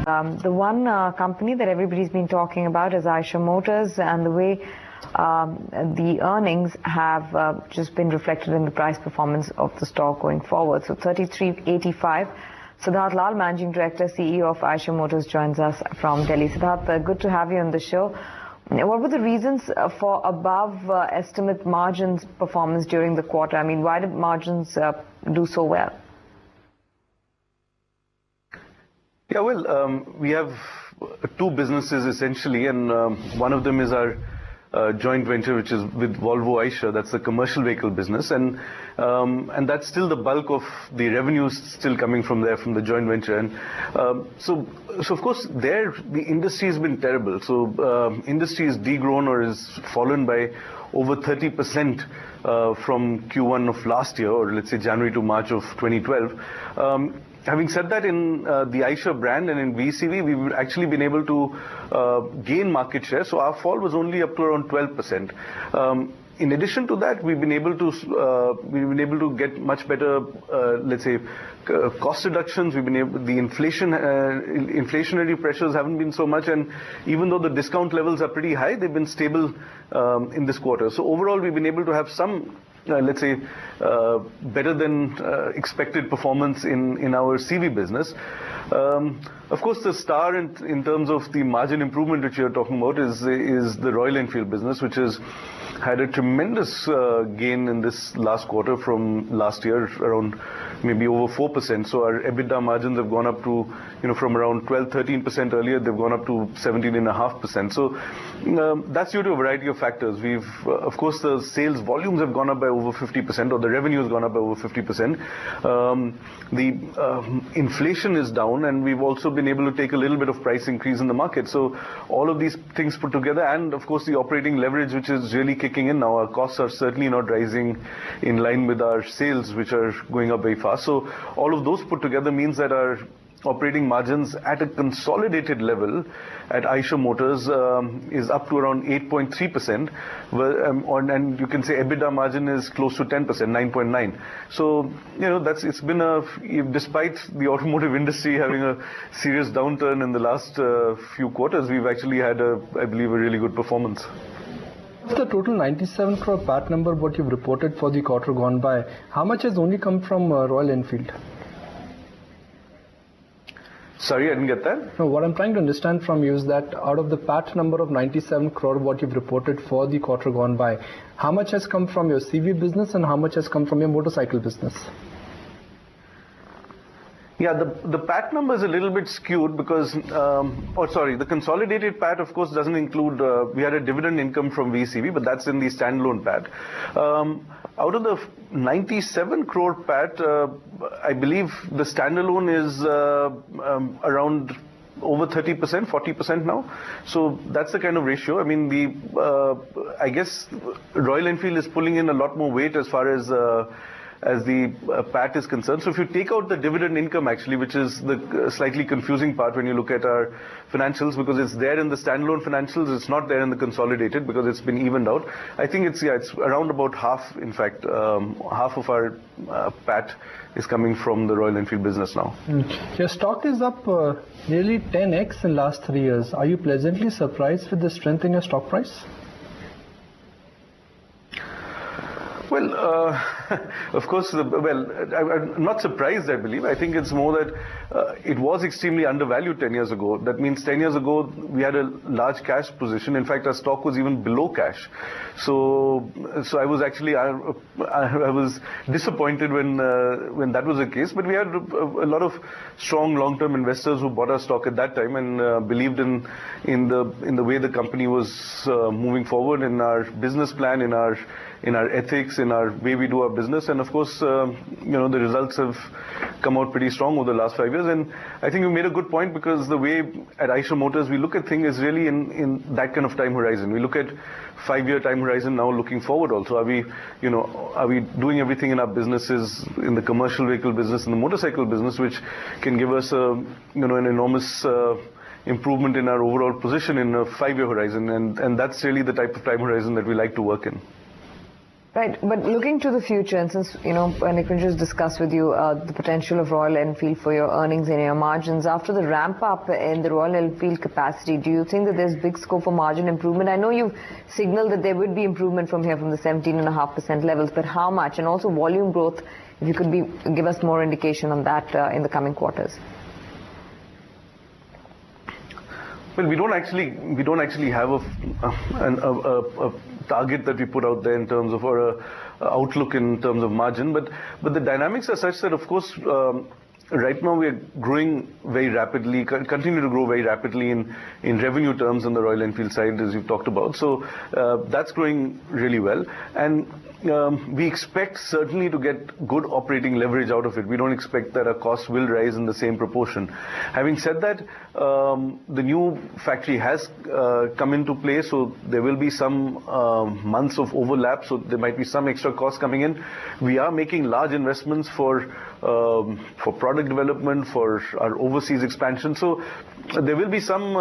The one company that everybody's been talking about is Eicher Motors, and the way the earnings have just been reflected in the price performance of the stock going forward. So 33.85. Siddharth Lal, Managing Director, CEO of Eicher Motors, joins us from Delhi. Siddharth, good to have you on the show. What were the reasons for above estimate margins performance during the quarter? I mean, why did margins do so well? Yeah, well, we have two businesses essentially, and one of them is our joint venture, which is with Volvo Eicher. That's the commercial vehicle business, and that's still the bulk of the revenues still coming from there, from the joint venture. And so of course there the industry has been terrible. So industry is degrown or is fallen by over 30% from Q1 of last year, or let's say January to March of 2012. Having said that, in the Eicher brand and in VECV, we've actually been able to gain market share. So our fall was only up to around 12%. In addition to that, we've been able to get much better, let's say, cost reductions. We've been able, the inflationary pressures haven't been so much, and even though the discount levels are pretty high, they've been stable in this quarter. So overall, we've been able to have some, let's say, better than expected performance in our CV business. Of course, the star in terms of the margin improvement which you're talking about is the Royal Enfield business, which has had a tremendous gain in this last quarter from last year, around maybe over 4%. So our EBITDA margins have gone up to, from around 12-13% earlier, they've gone up to 17.5%. So that's due to a variety of factors. We've, of course, the sales volumes have gone up by over 50%, or the revenue has gone up by over 50%. The inflation is down, and we've also been able to take a little bit of price increase in the market. So all of these things put together, and of course the operating leverage, which is really kicking in now. Our costs are certainly not rising in line with our sales, which are going up very fast. So all of those put together means that our operating margins at a consolidated level at Eicher Motors is up to around 8.3%, and you can say EBITDA margin is close to 10%, 9.9. So it's been despite the automotive industry having a serious downturn in the last few quarters, we've actually had I believe, a really good performance. The total 97 crore PAT number what you've reported for the quarter gone by, how much has only come from Royal Enfield? Sorry, I didn't get that. No, what I'm trying to understand from you is that out of the PAT number of 97 crore what you've reported for the quarter gone by, how much has come from your CV business and how much has come from your motorcycle business? Yeah, the PAT number is a little bit skewed because, the consolidated PAT, of course, doesn't include, we had a dividend income from VECV, but that's in the standalone PAT. Out of the 97 crore PAT, I believe the standalone is around over 30%, 40% now. So that's the kind of ratio. I mean, I guess Royal Enfield is pulling in a lot more weight as far as the PAT is concerned. So if you take out the dividend income actually, which is the slightly confusing part when you look at our financials, because it's there in the standalone financials, it's not there in the consolidated because it's been evened out. I think it's around about half, in fact, half of our PAT is coming from the Royal Enfield business now. Your stock is up nearly 10x in last 3 years. Are you pleasantly surprised with the strength in your stock price? Well, of course, I'm not surprised, I believe. I think it's more that it was extremely undervalued 10 years ago. That means 10 years ago, we had a large cash position. In fact, our stock was even below cash. So I was actually, I was disappointed when that was the case. But we had a lot of strong long-term investors who bought our stock at that time and believed in the way the company was moving forward, in our business plan, in our ethics, in our way we do our business. And of course, the results have come out pretty strong over the last 5 years. And I think you made a good point, because the way at Eicher Motors we look at things is really in that kind of time horizon. We look at 5-year time horizon now, looking forward also. Are we doing everything in our businesses, in the commercial vehicle business, in the motorcycle business, which can give us an enormous improvement in our overall position in a 5-year horizon, and that's really the type of time horizon that we like to work in. Right, but looking to the future, and since, Nikunj just discussed with you the potential of Royal Enfield for your earnings and your margins, after the ramp up in the Royal Enfield capacity, do you think that there's big scope for margin improvement? I know you've signaled that there would be improvement from here from the 17.5% levels, but how much? And also volume growth, if you could give us more indication on that in the coming quarters. Well, we don't actually have a target that we put out there in terms of, or a outlook in terms of margin, but the dynamics are such that, of course, right now we are growing very rapidly, continue to grow very rapidly in revenue terms on the Royal Enfield side, as you've talked about. So that's growing really well, and we expect certainly to get good operating leverage out of it. We don't expect that our costs will rise in the same proportion. Having said that, the new factory has come into play, so there will be some months of overlap, so there might be some extra costs coming in. We are making large investments for product development, for our overseas expansion. So there will be some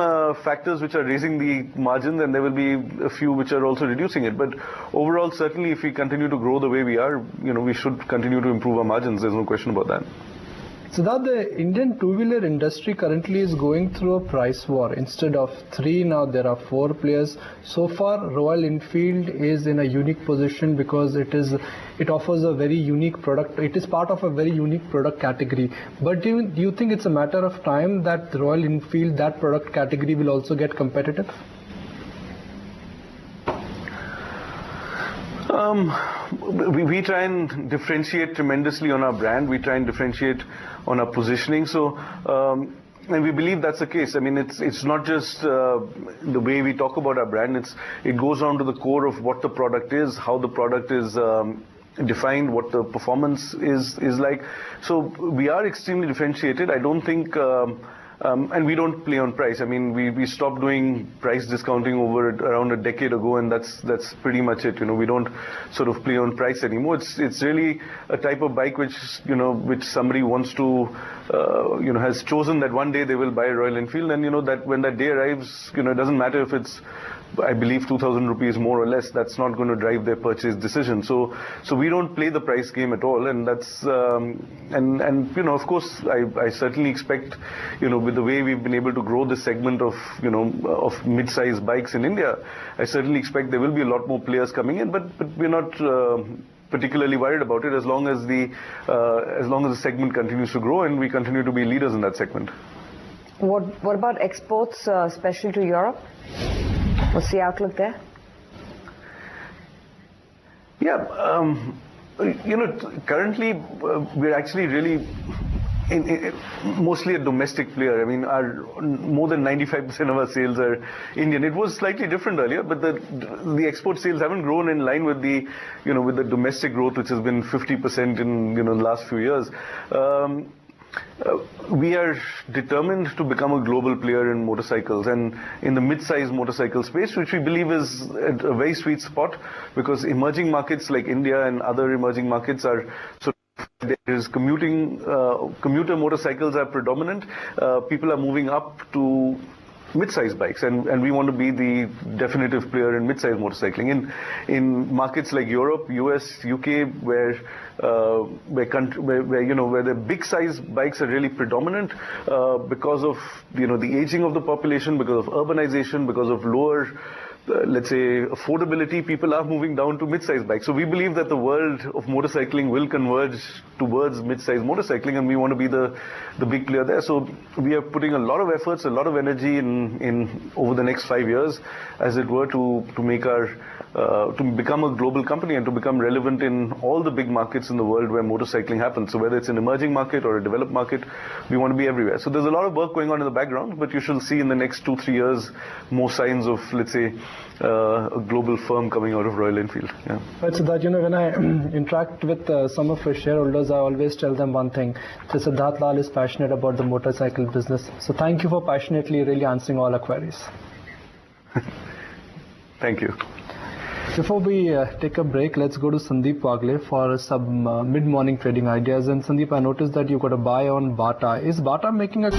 factors which are raising the margins, and there will be a few which are also reducing it. But overall, certainly, if we continue to grow the way we are, we should continue to improve our margins. There's no question about that. So that the Indian two-wheeler industry currently is going through a price war. Instead of 3, now there are 4 players. So far, Royal Enfield is in a unique position because it offers a very unique product. It is part of a very unique product category. But do you think it's a matter of time that Royal Enfield, that product category, will also get competitive? We try and differentiate tremendously on our brand. We try and differentiate on our positioning. So, and we believe that's the case. I mean, it's not just the way we talk about our brand. It goes down to the core of what the product is, how the product is defined, what the performance is like. So we are extremely differentiated. I don't think. And we don't play on price. I mean, we stopped doing price discounting around a decade ago, and that's pretty much it. We don't sort of play on price anymore. It's really a type of bike which somebody wants to, has chosen that one day they will buy a Royal Enfield, and that when that day arrives, it doesn't matter if it's, I believe, 2,000 rupees more or less. That's not going to drive their purchase decision. So we don't play the price game at all, and that's and of course I certainly expect with the way we've been able to grow this segment of of mid-size bikes in India, I certainly expect there will be a lot more players coming in, but we're not particularly worried about it as long as the segment continues to grow and we continue to be leaders in that segment. What about exports, especially to Europe? What's the outlook there? Yeah, currently we're actually really mostly a domestic player. I mean, more than 95% of our sales are Indian. It was slightly different earlier, but the export sales haven't grown in line with the with the domestic growth, which has been 50% in the last few years. We are determined to become a global player in motorcycles and in the mid-size motorcycle space, which we believe is a very sweet spot, because emerging markets like India and other emerging markets are commuter motorcycles are predominant. People are moving up to mid-size bikes, and we want to be the definitive player in mid-size motorcycling in markets like Europe, US, UK, where the big size bikes are really predominant because of the aging of the population, because of urbanization, because of lower let's say affordability. People are moving down to mid-size bikes. So we believe that the world of motorcycling will converge towards mid-size motorcycling, and we want to be the big player there. So we are putting a lot of efforts, a lot of energy in over the next 5 years, as it were, to make our to become a global company and to become relevant in all the big markets in the world where motorcycling happens. So whether it's an emerging market or a developed market, we want to be everywhere. So there's a lot of work going on in the background, but you shall see in the next 2-3 years more signs of, let's say, a global firm coming out of Royal Enfield. Yeah. Right, so that when I interact with some of our shareholders, I always tell them one thing: that Siddharth Lal is passionate about the motorcycle business. So thank you for passionately really answering all our queries. Thank you. Before we take a break, let's go to Sandeep Wagle for some mid-morning trading ideas. And Sandeep, I noticed that you got a buy on Bata. Is Bata making a